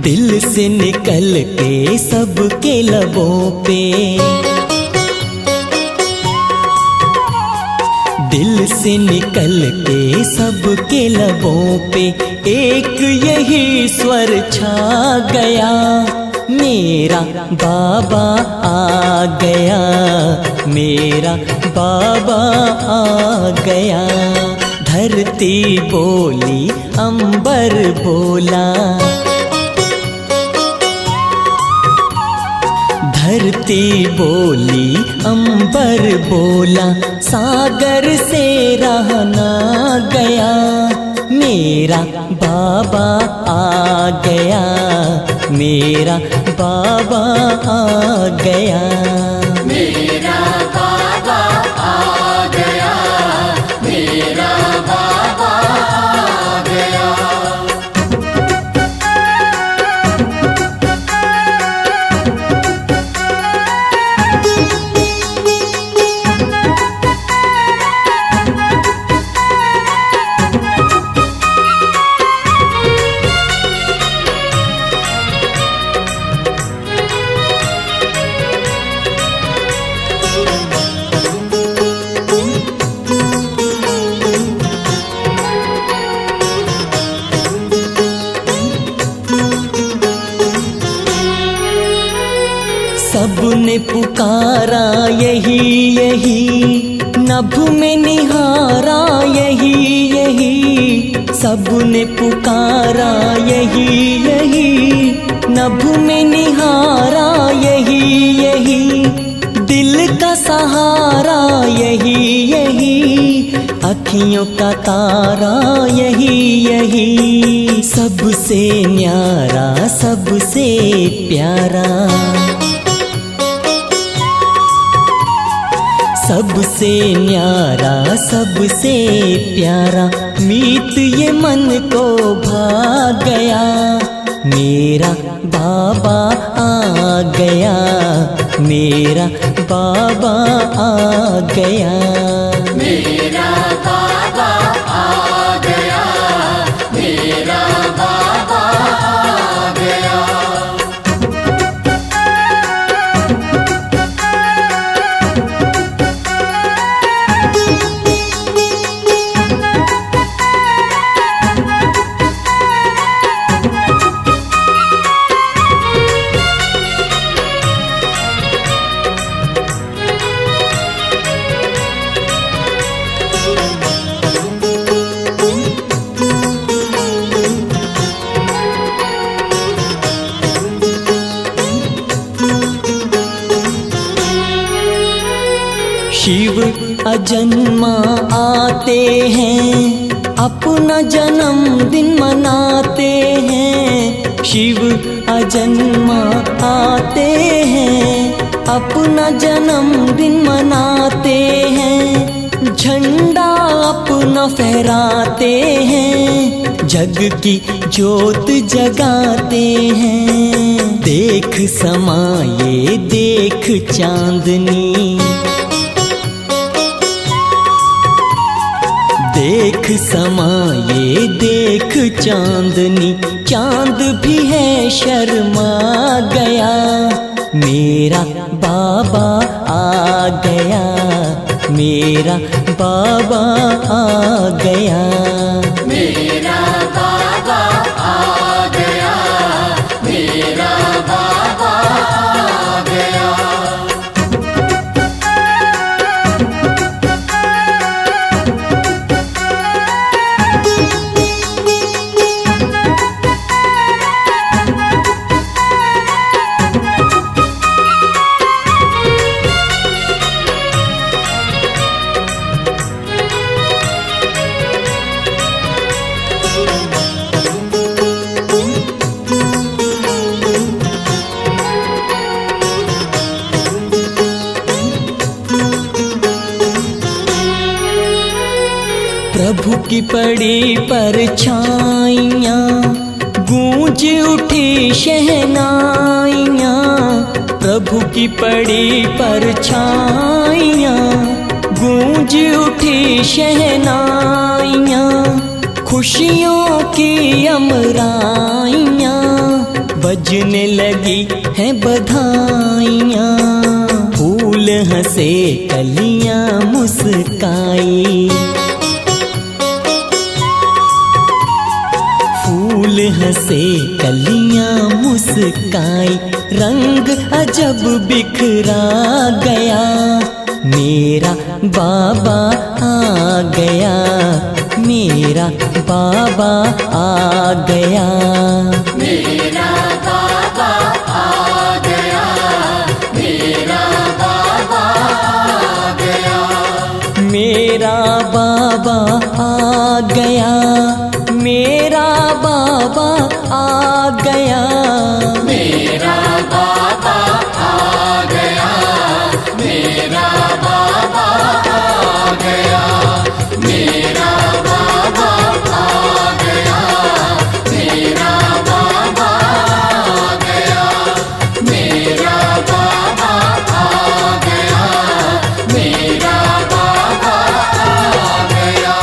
दिल से निकल के सबके लबों पे, दिल से निकल के सबके लबों पे एक यही स्वर छा गया, मेरा बाबा आ गया, मेरा बाबा आ गया। धरती बोली अंबर बोला, धरती बोली अंबर बोला, सागर से रह ना गया, मेरा बाबा आ गया, मेरा बाबा आ गया। मेरा बाबा आ गया, मेरा बाबा आ गया। सबने पुकारा यही यही, नभ में निहारा यही यही, सबने पुकारा यही यही, नभ में निहारा यही यही, दिल का सहारा यही यही, अखियों का तारा यही यही, सबसे न्यारा सबसे प्यारा, सबसे न्यारा सबसे प्यारा, मीत ये मन को भा गया, मेरा बाबा आ गया, मेरा बाबा आ गया। मेरा बाबा आ गया, मेरा बाबा आ गया। शिव अजन्मा आते हैं, अपना जन्मदिन मनाते हैं, शिव अजन्मा आते हैं, अपना जन्मदिन मनाते हैं, झंडा अपना फहराते हैं, जग की ज्योत जगाते हैं। देख समाये देख चांदनी, देख समाये देख चांदनी, चांद भी है शर्मा गया, मेरा बाबा आ गया, मेरा बाबा आ गया। मेरा बाबा आ गया, मेरा बाबा आ गया। प्रभु की पड़ी परछाइयाँ, गूंज उठी शहनाइयाँ, प्रभु की पड़ी परछाइयाँ, गूंज उठी शहनाइयाँ, खुशियों की अमराइयाँ, बजने लगी हैं बधाइयाँ, फूल हंसे कलियाँ मुस्काई। फूल हंसे कलियाँ मुस्काई, रंग अजब बिखरा गया, मेरा बाबा आ गया, मेरा बाबा आ गया। मेरा बाबा आ गया, मेरा बाबा आ गया। मेरा बाबा आ गया, मेरा बाबा आ गया। मेरा बाबा आ गया, मेरा बाबा आ गया। मेरा बाबा आ गया, मेरा बाबा आ गया। मेरा बाबा आ गया, मेरा बाबा आ गया।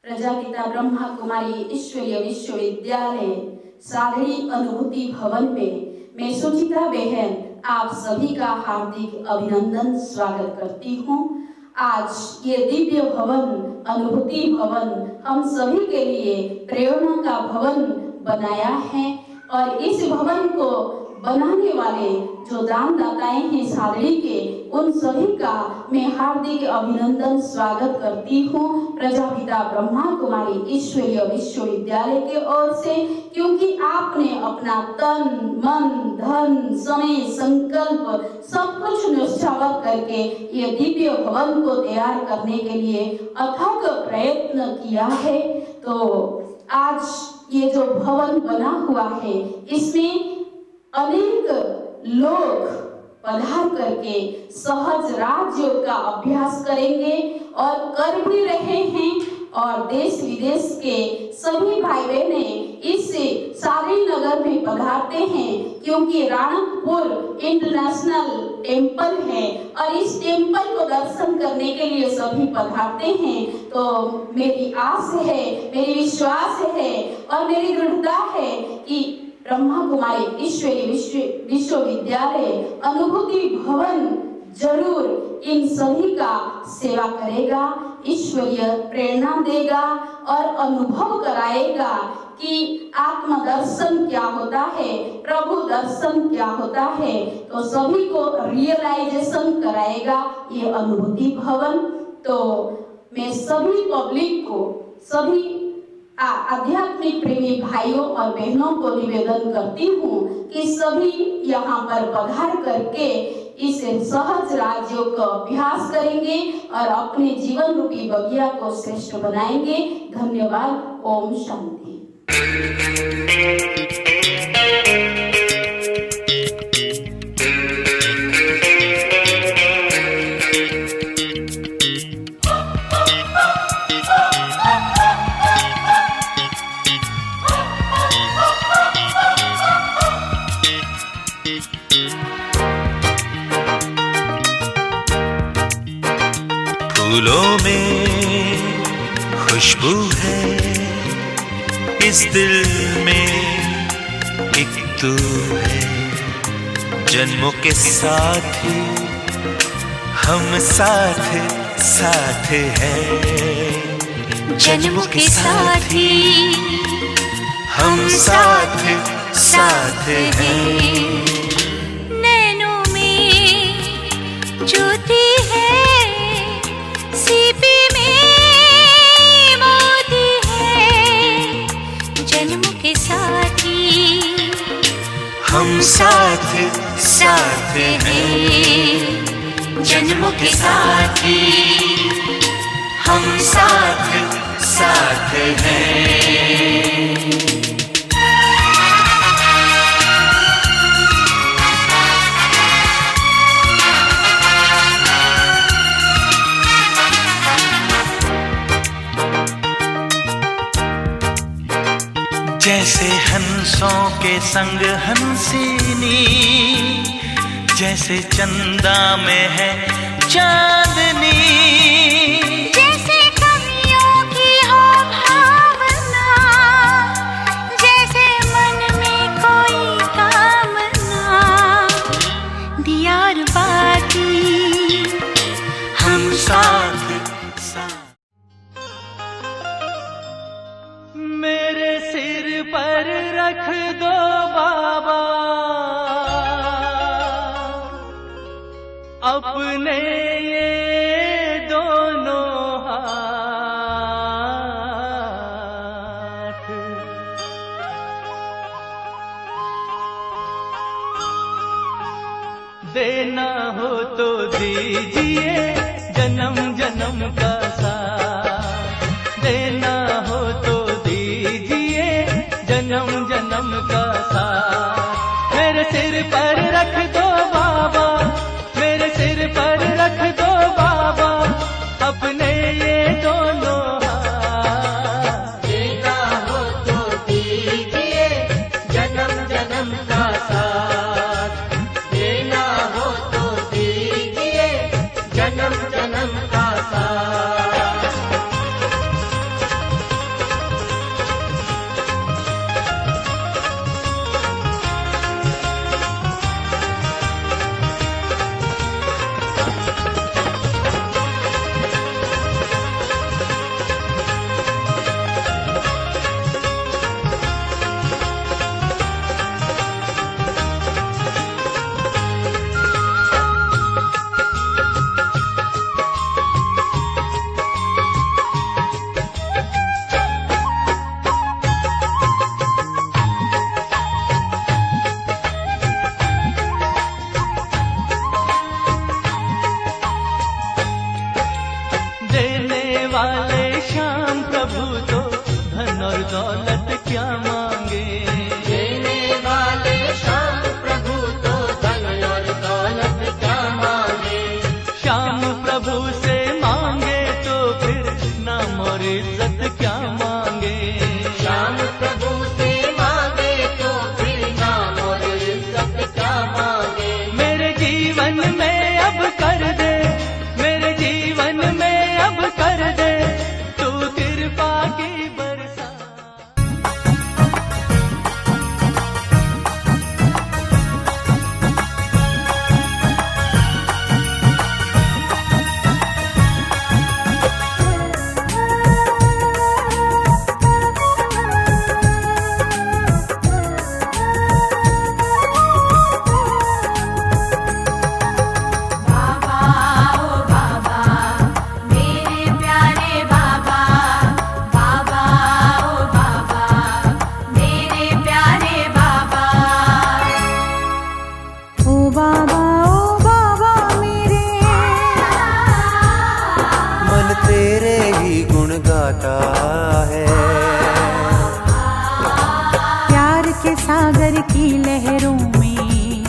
प्रजापिता ब्रह्मा कुमारी ईश्वरीय विश्वविद्यालय सागरी अनुभूति भवन में मैं सुचित्रा बहन आप सभी का हार्दिक अभिनंदन स्वागत करती हूँ। आज ये दिव्य भवन अनुभूति भवन हम सभी के लिए प्रेरणा का भवन बनाया है और इस भवन को बनाने वाले जो दानदाताएं हैं सादड़ी के, उन सभी का मैं हार्दिक अभिनंदन स्वागत करती हूँ प्रजापिता ब्रह्मा कुमारी ईश्वरीय विश्वविद्यालय के ओर से, क्योंकि आपने अपना तन मन धन समय संकल्प सब कुछ न्यौछावर करके ये दिव्य भवन को तैयार करने के लिए अथक प्रयत्न किया है। तो आज ये जो भवन बना हुआ है, इसमें अनेक लोग पधार करके सहज राजयोग का अभ्यास करेंगे और कर भी रहे हैं। और देश विदेश के सभी भाई बहने इस सादड़ी नगर में पधारते हैं, क्योंकि राणकपुर इंटरनेशनल टेम्पल है और इस टेम्पल को दर्शन करने के लिए सभी पधारते हैं। तो मेरी आस है, मेरी विश्वास है और मेरी दृढ़ता है कि ब्रह्मा कुमारी ईश्वरीय विश्वविद्यालय अनुभूति भवन जरूर इन सभी का सेवा करेगा, ईश्वरीय प्रेरणा देगा और अनुभव कराएगा कि आत्म दर्शन क्या होता है, प्रभु दर्शन क्या होता है। तो सभी को रियलाइजेशन कराएगा ये अनुभूति भवन। तो मैं सभी पब्लिक को, सभी आध्यात्मिक प्रेमी भाइयों और बहनों को निवेदन करती हूँ कि सभी यहाँ पर पधार करके इस सहज राजयोग का अभ्यास करेंगे और अपने जीवन रूपी बगिया को श्रेष्ठ बनाएंगे। धन्यवाद। ओम शांति। फूलों में खुशबू है, इस दिल में एक तू है, जन्मों के साथ हम साथ साथ हैं, जन्मों के साथ हम साथ साथ हैं। नैनों में ज्योति है, सीपी में मोती है, जन्मों के साथ हम साथ साथ हैं, जन्मों के साथ हम साथ साथ हैं। जैसे हंसों के संग हंसिनी, जैसे चंदा में है चांदनी, जैसे कवियों की हो भावना, जैसे मन में कोई कामना, दियार बाती हम साथ साथ। मेरे सिर पर रख दो बाबा अपने ये दोनों हाथ, देना हो तो दीजिए जन्म जन्म का साथ, देना हो तो दीजिए जन्म जन्म का साथ। मेरे सिर पर रख दो बाबा, मेरे सिर पर रख दो बाबा अपने ये दोनों हाथ, देना हो तो दीजिए जन्म जन्म का साथ, देना हो तो दीजिए जन्म जन्म का साथ। बाबा मेरे। मन तेरे ही गुण गाता है, प्यार के सागर की लहरों में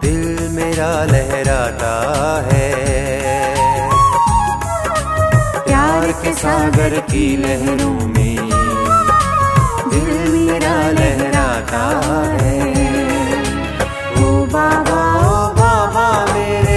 दिल मेरा लहराता है। प्यार के सागर की लहरों में दिल मेरा लहराता है। ओ बाबा मेरे।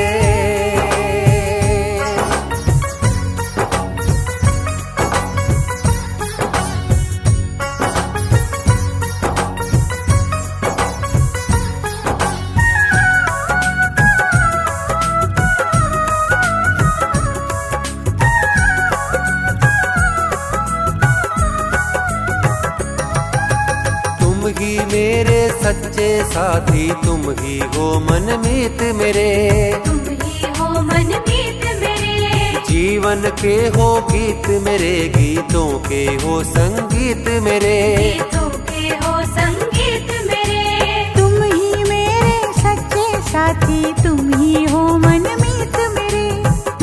तुम ही मेरे सच्चे साथी, तुम ही हो मनमीत मेरे। तुम ही हो मनमीत मेरे। जीवन के हो गीत मेरे, गीतों के हो संगीत मेरे। गीतों के हो संगीत मेरे। तुम ही मेरे सच्चे साथी, तुम ही हो मनमीत मेरे।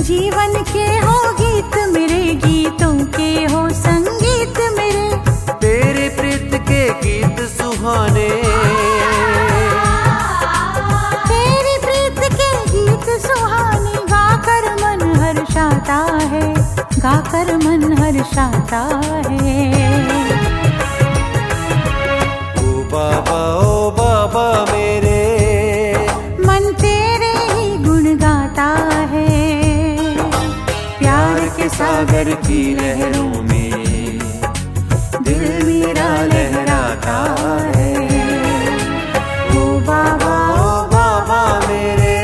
जीवन के हो गीत मेरे, गीतों के हो संगीत मेरे। तेरे प्रीत के गीत सुहाने, तेरी प्रीत के गीत सुहाने, गाकर मन हर्षाता है, गाकर मन हर्षाता है। ओ बाबा मेरे। मन तेरे ही गुण गाता है, प्यार के सागर की लहरों में दिल मेरा लहराता है। ओ बाबा मेरे।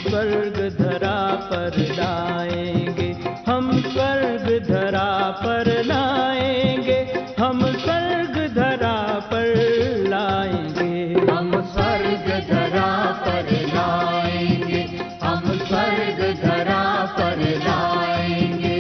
स्वर्ग धरा पर लाएंगे, हम स्वर्ग धरा पर लाएंगे, हम स्वर्ग धरा पर लाएंगे, हम स्वर्ग धरा पर लाएंगे, हम स्वर्ग धरा पर लाएंगे।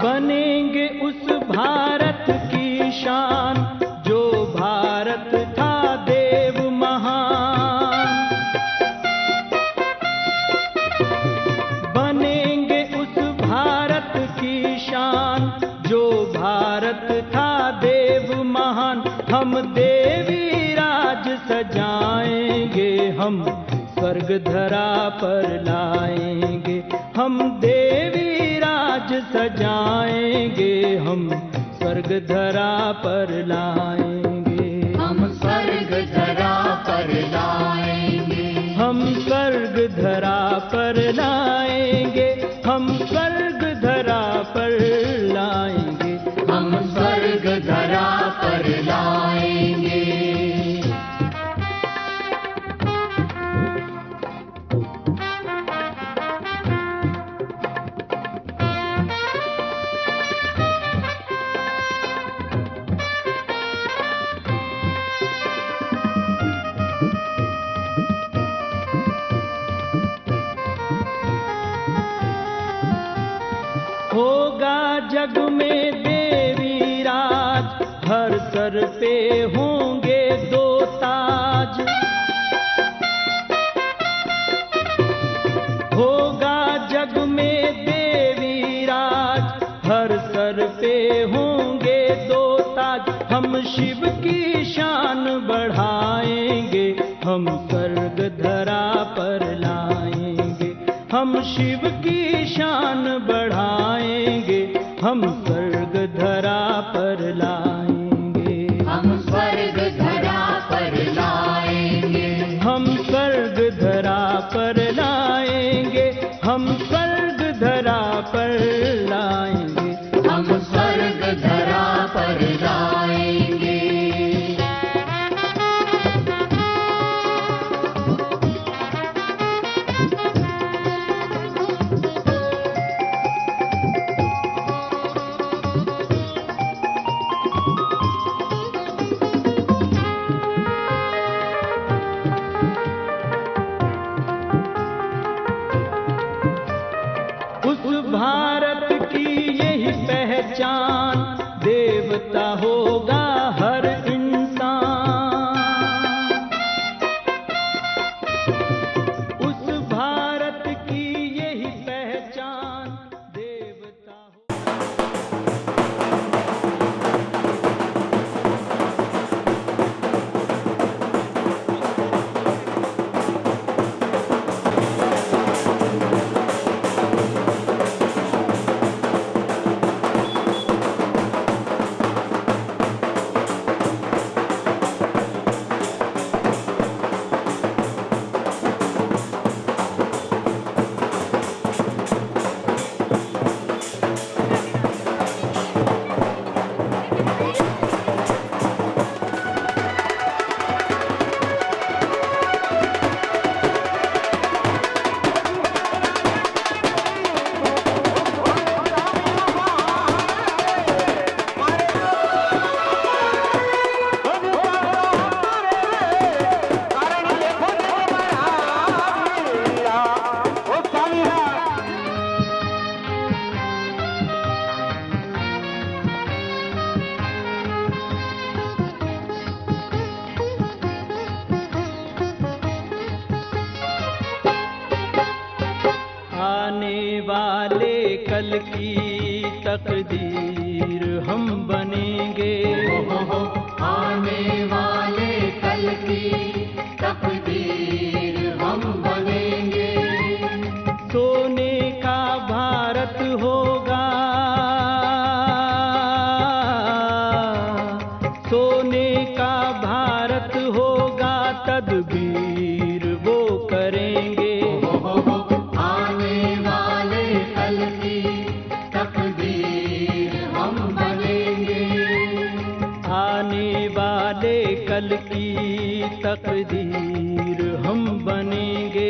बनेंगे उस भारत की शान जो भारत था देव महान, बनेंगे उस भारत की शान जो भारत था देव महान, हम देवी राज सजाएंगे, हम स्वर्ग धरा पर लाएंगे, हम देवी राज सजाएंगे, हम स्वर्ग धरा पर लाएंगे, हम स्वर्ग धरा पर लाएंगे, हम स्वर्ग धरा पर लाएंगे, हम स्वर्ग धरा पर लाएंगे, हम स्वर्ग धरा पर लाएंगे। होगा जग में देवी राज, हर सर पे होंगे दो ताज, होगा जग में देवी राज, हर सर पे होंगे दो ताज, हम शिव की शान बढ़ाएंगे, हम स्वर्ग धरा पर लाएंगे, हम शिव की शान बढ़ाएंगे, हम स्वर्ग धरा पर लाएंगे, हम स्वर्ग धरा पर लाएंगे, हम स्वर्ग धरा पर लाएंगे, हम स्वर्ग धरा पर लाएंगे, हम स्वर्ग धरा पर लाएंगे। उस भारत की यही पहचान, देवता होगा हर इंसान, उस भारत की यही पहचान, देवता हो। कल की तकदीर हम बनेंगे, आने वाले कल की तकदीर हम बनेंगे। सोने का भारत होगा, कल की तकदीर हम बनेंगे।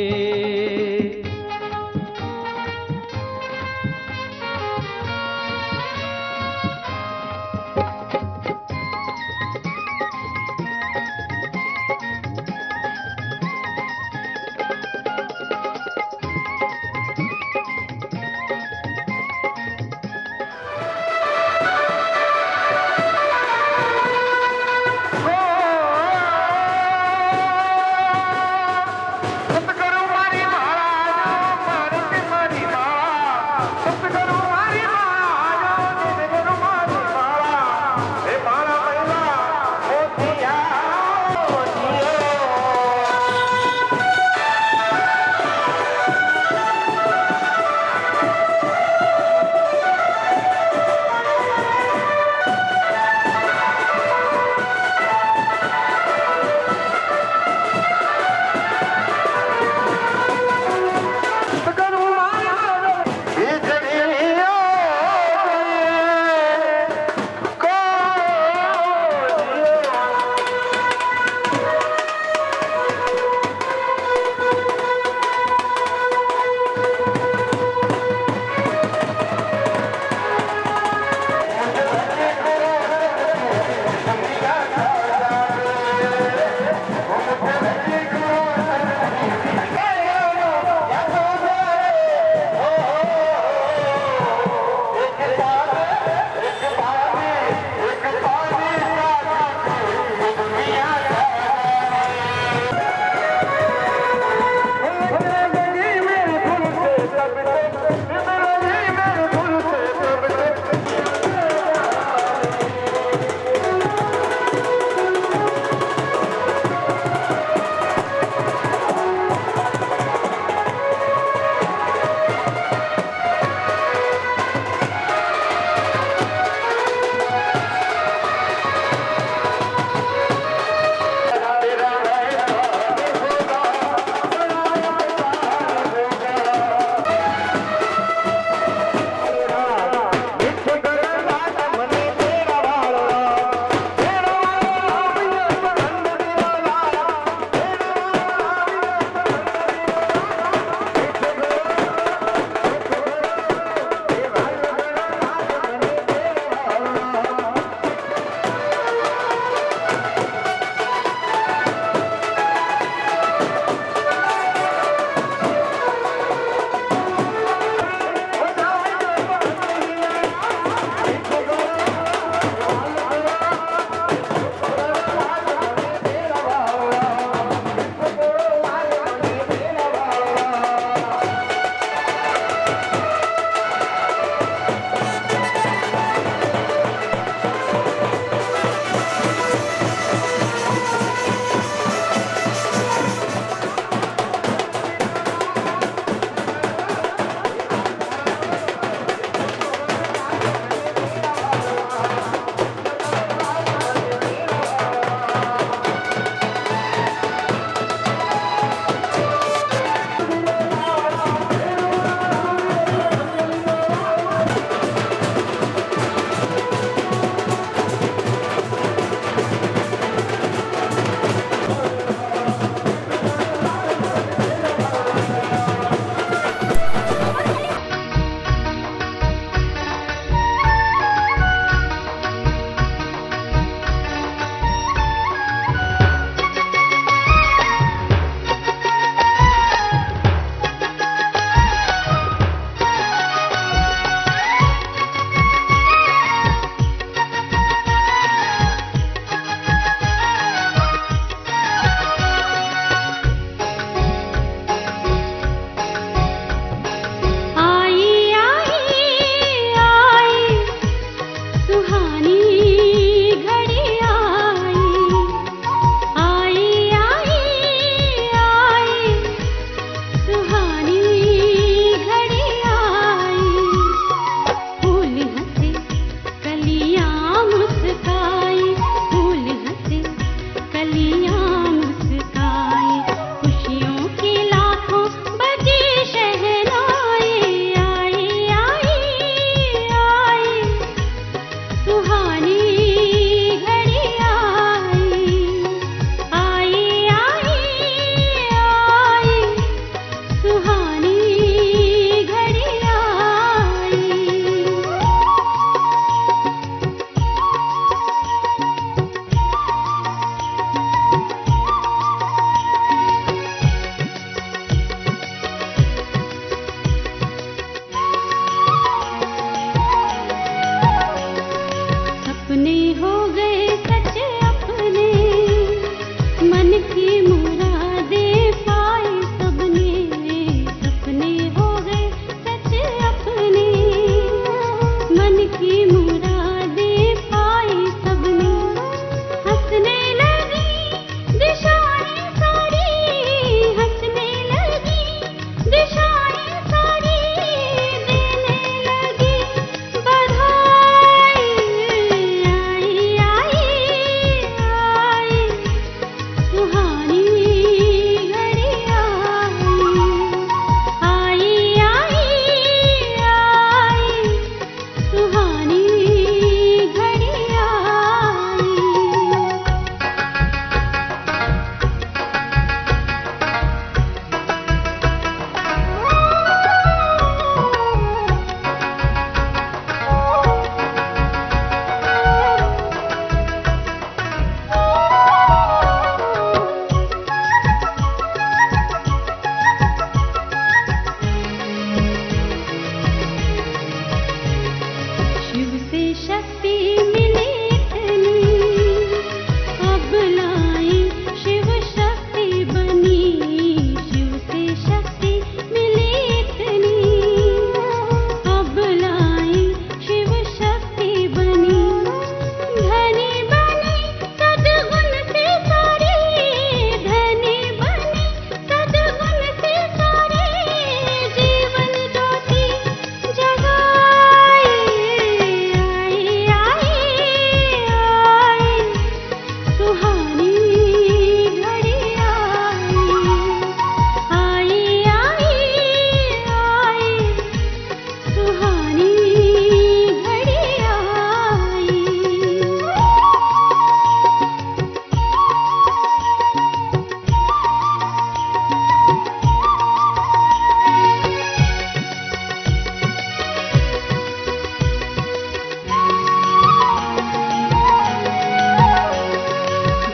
मन की मुरादें पाई सबने, हंसने लगी दिशाएं सारी, हंसने लगी दिशाएं सारी, देने लगी बधाई। आई आई आई सुहानी घड़ी आई, आई आई आई सुहानी घड़ी आई। शिव से शक्ति मिली इतनी, अब लाई शिव शक्ति बनी। शिव से शक्ति मिली इतनी, अब लाई शिव शक्ति बनी। धनी बनी सद्गुण से सारी, धनी बनी सद्गुण से सारी, जीवन ज्योति जगाई। आई आई आई सुहानी घड़ी आई, आई आई आई सुहानी घड़ी आई।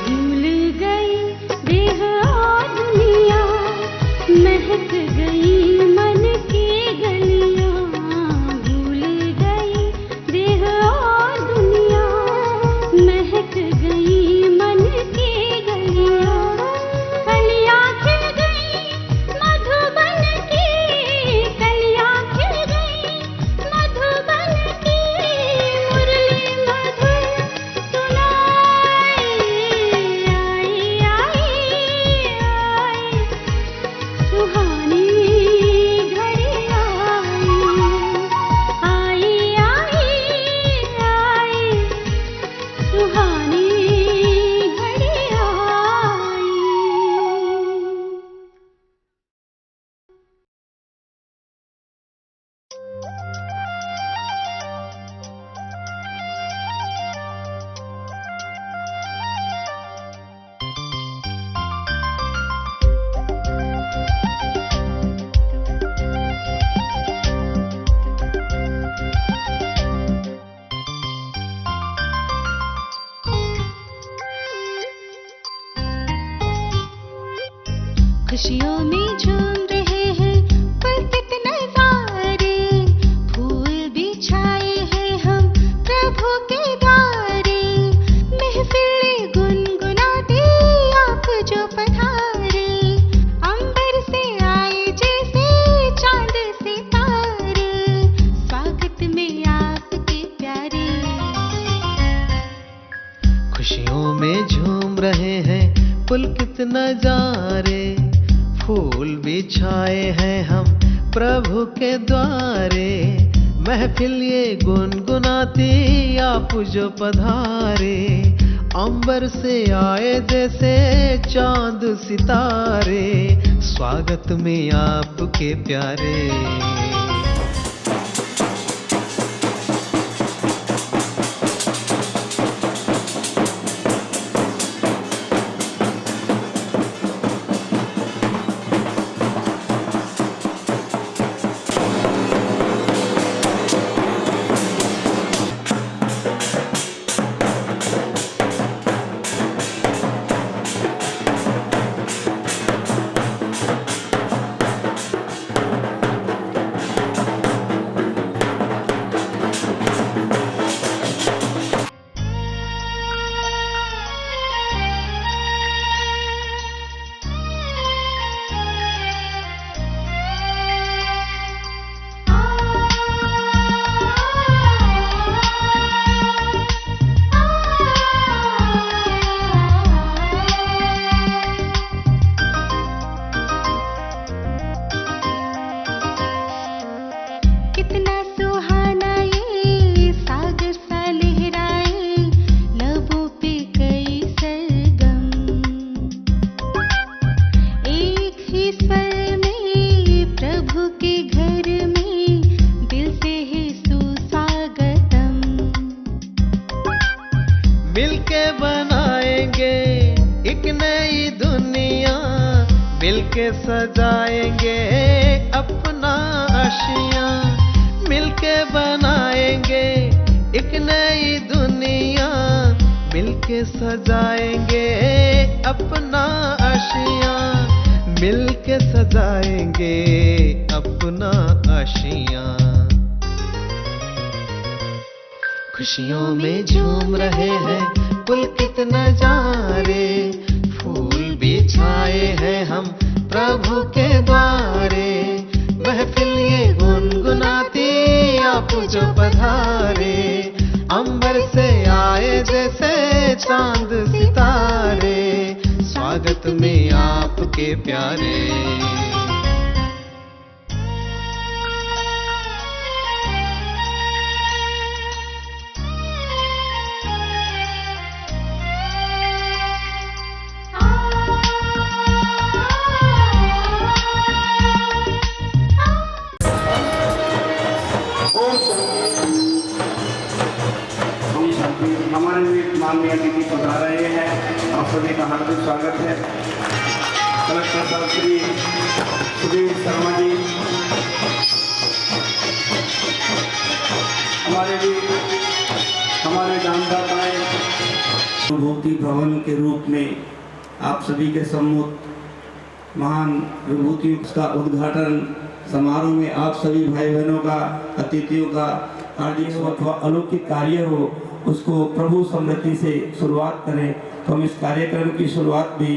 भूल गई देह और दुनिया, महक गई मन की गलियां। भूल गई देह और दुनिया, महक गई मन की गलियां। कलियां खिल गई मधुबन की, कलियां खिल गई मधुबन की, मुरली मधुर सुनाई। आई आई आई सुहानी घड़ी आई, आई आई आई सुहानी घड़ी आई। खुशियों में झूम रहे हैं पुलकित नजारे, फूल बिछाए हैं हम प्रभु के द्वारे। महफिल गुनगुनाते आप जो पधारे, अंबर से आए जैसे चांद सितारे, स्वागत में आपके प्यारे। खुशियों में झूम रहे हैं पुलकित नजारे, फूल बिछाए हैं हम प्रभु के द्वारे। महफिल ये गुनगुनाती आप जो पधारे, अंबर से आए जैसे चांद सितारे, स्वागत में आपके प्यारे। मिलके बनाएंगे एक नई दुनिया, मिलके सजाएंगे अपना आशिया, मिलके बनाएंगे एक नई दुनिया, मिलके सजाएंगे अपना आशिया, मिलके सजाएंगे अपना आशिया। खुशियों में झूम रहे हैं पुलकित नजारे, फूल बिछाए हैं हम प्रभु के द्वारे, महफिल ये गुनगुनाती आप जो पधारे, अंबर से आए जैसे चांद सितारे, स्वागत में आपके प्यारे। हमारे भी माननीय अतिथि पधार रहे हैं, आप सभी का हार्दिक स्वागत है। कलेक्टर साहब श्री सुधीर शर्मा जी, हमारे दानदाताएं विभूति भवन के रूप में आप सभी के सम्मुख महान विभूतियों का उद्घाटन समारोह में आप सभी भाई बहनों का, अतिथियों का हार्दिक अथवा अलौकिक कार्य हो, उसको प्रभु स्मृति से शुरुआत करें। तो हम इस कार्यक्रम की शुरुआत भी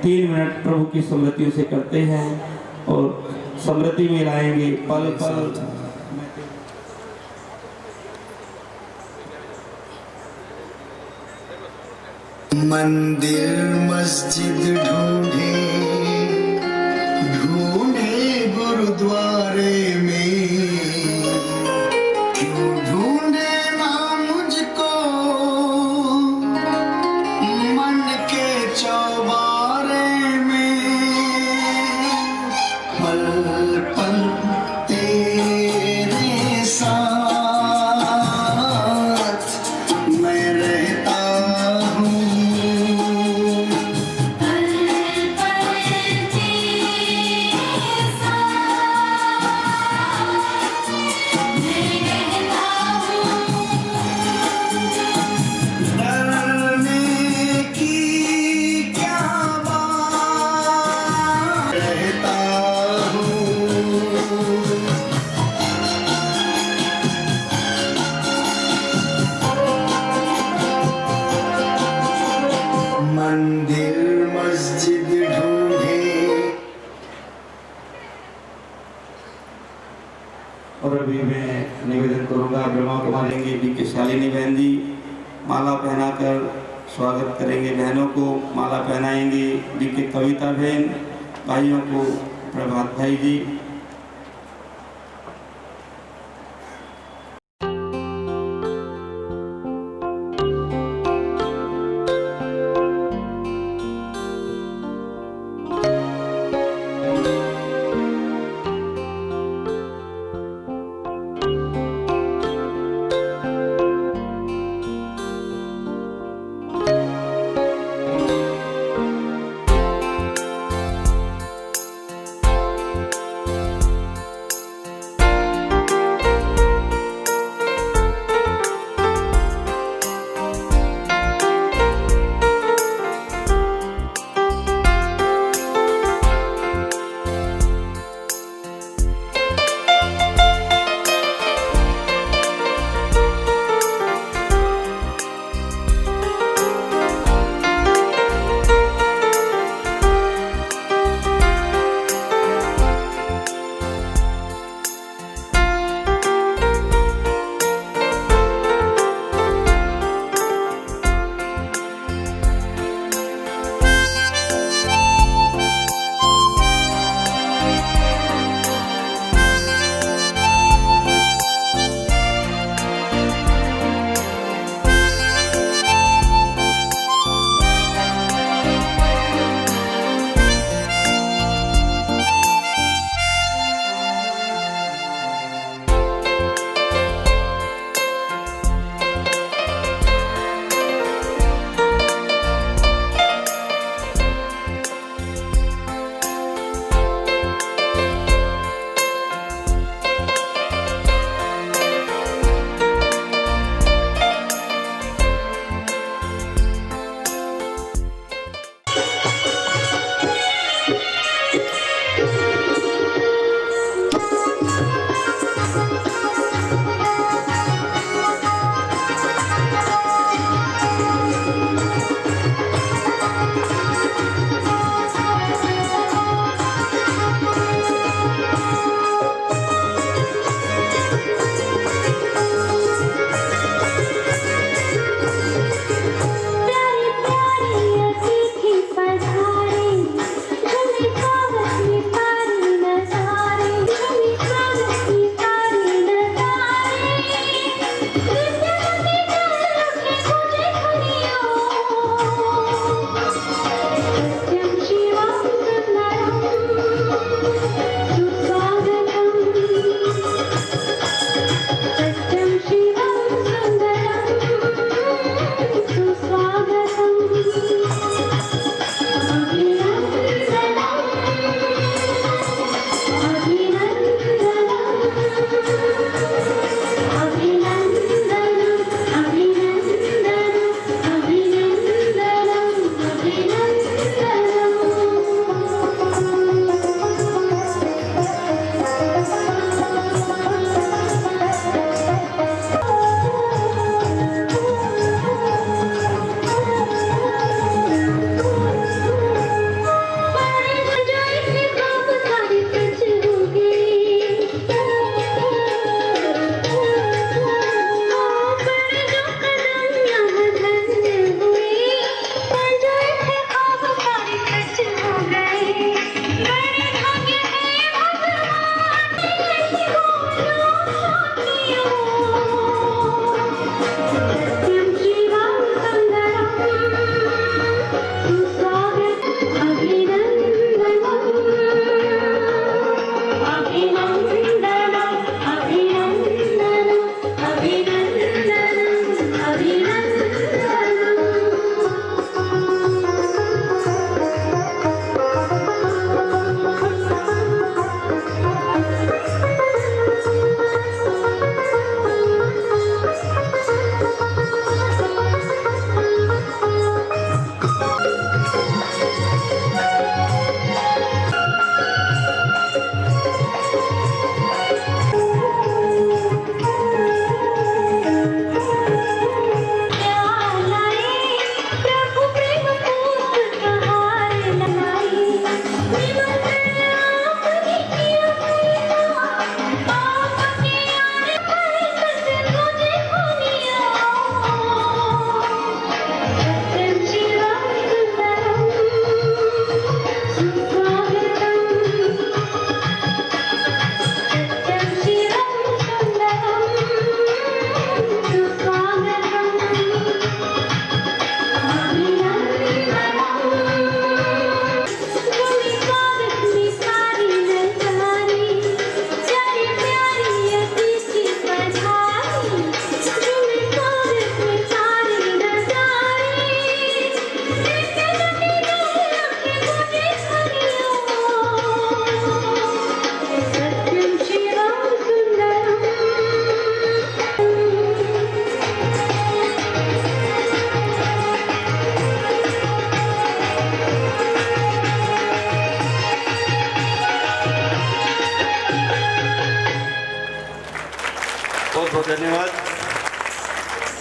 3 मिनट प्रभु की स्मृतियों से करते हैं और स्मृति में लाएंगे पल पल। मंदिर मस्जिद ढूंढे ढूंढे गुरुद्वारे में, क्यों ढूंढे ना मुझको मन के चौबारे में, पल पल तेरे साथ मैं रहता हूँ। मंदिर मस्जिद ढूंढे। और अभी मैं निवेदन करूंगा, ब्रह्मा कुमारी डी के शालिनी बहन जी माला पहनाकर स्वागत करेंगे, बहनों को माला पहनाएंगे डी के कविता बहन, भाइयों को प्रभात भाई जी।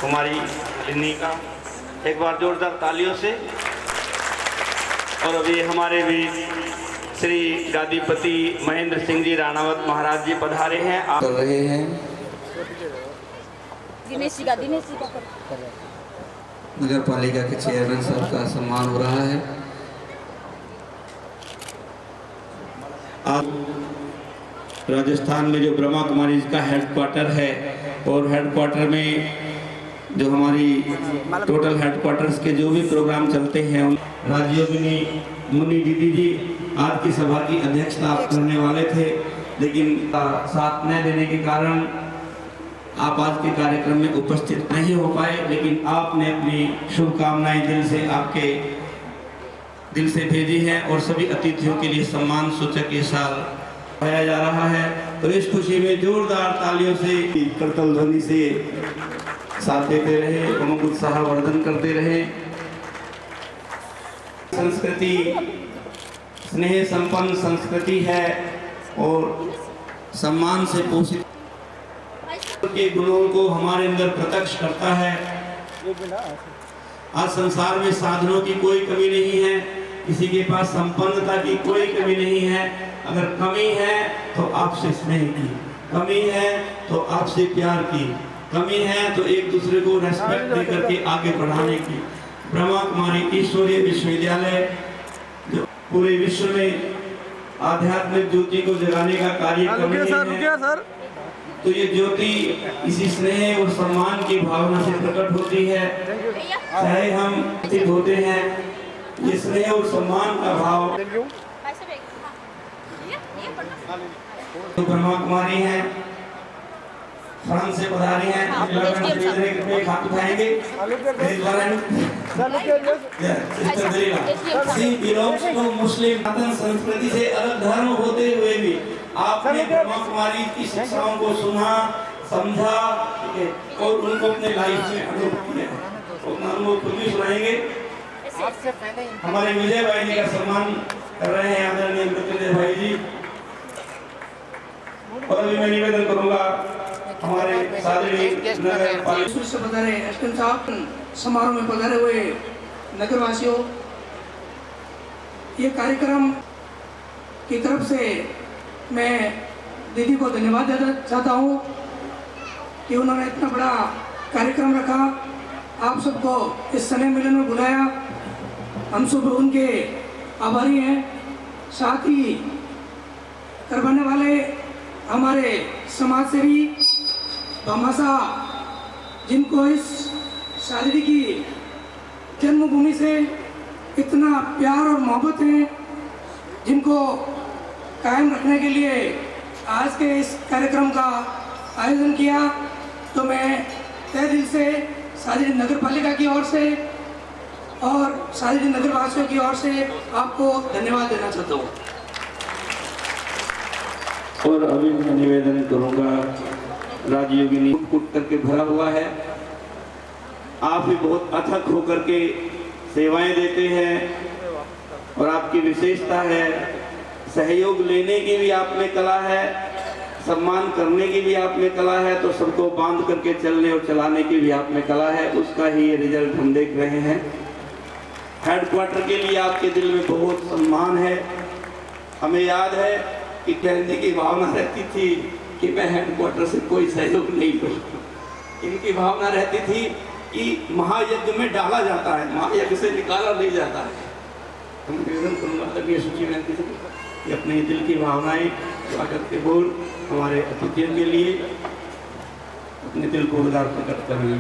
कुमारी लिन्नी का, एक बार जोरदार तालियों से। और अभी हमारे भी श्री गादीपति महेंद्र सिंह जी राणावत महाराज जी पधारे हैं, आप कर रहे हैं। नगर पालिका के चेयरमैन साहब का सम्मान हो रहा है। आप राजस्थान में जो ब्रह्मा कुमारी का हेडक्वार्टर है, और हेडक्वार्टर में जो हमारी टोटल हेडक्वार्टर्स के जो भी प्रोग्राम चलते हैं, राजयोगिनी मुनि दीदी जी आज की सभा की अध्यक्षता करने वाले थे, लेकिन साथ न देने के कारण आप आज के कार्यक्रम में उपस्थित नहीं हो पाए। लेकिन आपने अपनी शुभकामनाएं दिल से भेजी हैं, और सभी अतिथियों के लिए सम्मान सूचक ये साल पाया जा रहा है। तो इस खुशी में जोरदार तालियों से, करतल ध्वनि से साथ देते रहे, उनको उत्साह वर्धन करते रहे। संस्कृति स्नेह संपन्न संस्कृति है और सम्मान से पोषित के गुणों को हमारे अंदर प्रत्यक्ष करता है। आज संसार में साधनों की कोई कमी नहीं है, किसी के पास संपन्नता की कोई कमी नहीं है। अगर कमी है तो आपसे स्नेह की, कमी है तो आपसे प्यार की, कमी है तो एक दूसरे को रेस्पेक्ट दे करके आगे बढ़ाने की। ब्रह्मा कुमारी ईश्वरीय विश्वविद्यालय जो पूरे विश्व में आध्यात्मिक ज्योति को जगाने का कार्य कर रही है, तो ये ज्योति इसी स्नेह और सम्मान की भावना से प्रकट होती है। चाहे हम स्थित होते हैं, ये स्नेह और सम्मान का भाव तो ब्रह्मा कुमारी हैं, फ्रांस से पधारी हैं, हाथ उठाएंगे। मुस्लिम संस्कृति से अलग धर्म होते हुए भी आपने ब्रह्मा कुमारी की शिक्षाओं को सुना, समझा, और उनको अपने लाइफ में अडॉप्ट किया। वो खुद भी सुनाएंगे। हमारे विजय भाई जी का सम्मान कर रहे हैं आदरणीय मृत्युंजय भाई जी। और अभी मैं निवेदन करूंगा हमारे नगर पालिका से पधारे एसपी साहब, समारोह में पधारे हुए नगरवासियों, ये कार्यक्रम की तरफ से मैं दीदी को धन्यवाद देना चाहता हूँ कि उन्होंने इतना बड़ा कार्यक्रम रखा, आप सबको इस स्नेह मिलन में बुलाया। हम सब उनके आभारी हैं। साथ ही करवाने वाले हमारे समाज सेवी भामाशाह, जिनको इस शादी की जन्मभूमि से इतना प्यार और मोहब्बत है, जिनको कायम रखने के लिए आज के इस कार्यक्रम का आयोजन किया, तो मैं तहे दिल से सारी नगर पालिका की ओर से और सारी नगरवासियों की ओर से आपको धन्यवाद देना चाहता हूँ। और अभी मैं निवेदन करूंगा, राजयोगिनी कुट करके भरा हुआ है, आप भी बहुत अथक होकर के सेवाएं देते हैं, और आपकी विशेषता है सहयोग लेने की भी आप में कला है, सम्मान करने की भी आप में कला है, तो सबको बांध करके चलने और चलाने की भी आप में कला है। उसका ही ये रिजल्ट हम देख रहे हैं। हेडक्वार्टर के लिए आपके दिल में बहुत सम्मान है। हमें याद है कि कहने की भावना रहती थी कि मैं हेडक्वार्टर से कोई सहयोग नहीं करूँ। इनकी भावना रहती थी कि महायज्ञ में डाला जाता है, महायज्ञ से निकाला नहीं जाता है। हम निवेदन करूँगा तब ये सूची में कि अपने दिल की भावनाएं स्वागत के बोल हमारे अतिथियों के लिए अपने दिल को उदार प्रकट करें।